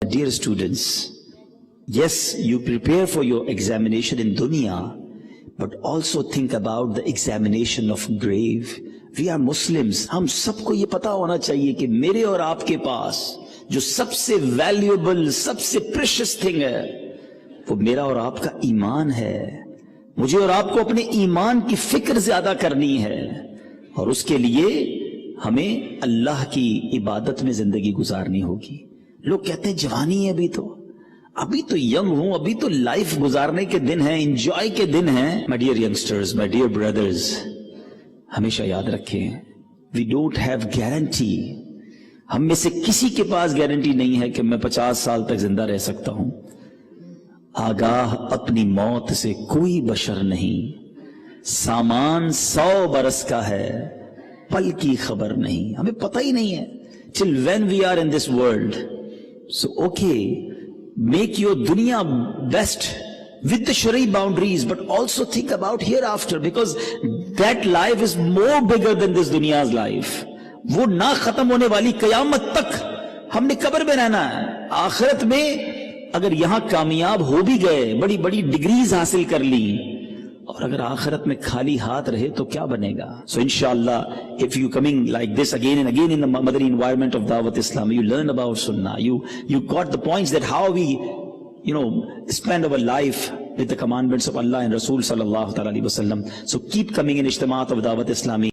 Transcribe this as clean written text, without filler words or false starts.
Dear students, yes, you prepare for your examination in dunya, but also think about the examination of grave. We are Muslims. हम सबको ये पता होना चाहिए कि मेरे और आपके पास जो सबसे वैल्यूएबल, सबसे प्रेशियस थिंग है, वो मेरा और आपका ईमान है। मुझे और आपको अपने ईमान की फिक्र ज्यादा करनी है, और उसके लिए हमें अल्लाह की इबादत में जिंदगी गुजारनी होगी। लोग कहते हैं जवानी है, अभी तो यंग हूं, अभी तो लाइफ गुजारने के दिन हैं, एंजॉय के दिन हैं। My dear youngsters, my dear brothers, हमेशा याद रखें, वी डोंट हैव गारंटी। हम में से किसी के पास गारंटी नहीं है कि मैं 50 साल तक जिंदा रह सकता हूं। आगाह अपनी मौत से कोई बशर नहीं, सामान 100 बरस का है, पल की खबर नहीं। हमें पता ही नहीं है till when we are in this world. So okay, make your dunya best with the shari boundaries, but also think about hereafter, because that life is more bigger than this dunya's life. वो ना खत्म होने वाली कयामत तक हमने कब्र में रहना है। आखिरत में अगर यहां कामयाब हो भी गए, बड़ी बड़ी डिग्रीज हासिल कर ली, और अगर आखिरत में खाली हाथ रहे तो क्या बनेगा? So inshallah, if you coming like this again and again in the Madani environment of Dawat Islam, you learn about Sunnah, you got the points that how we, spend our life with the commandments of Allah and Rasul sallallahu alaihi wasallam. So keep coming in Ijtimaat of Dawat Islami.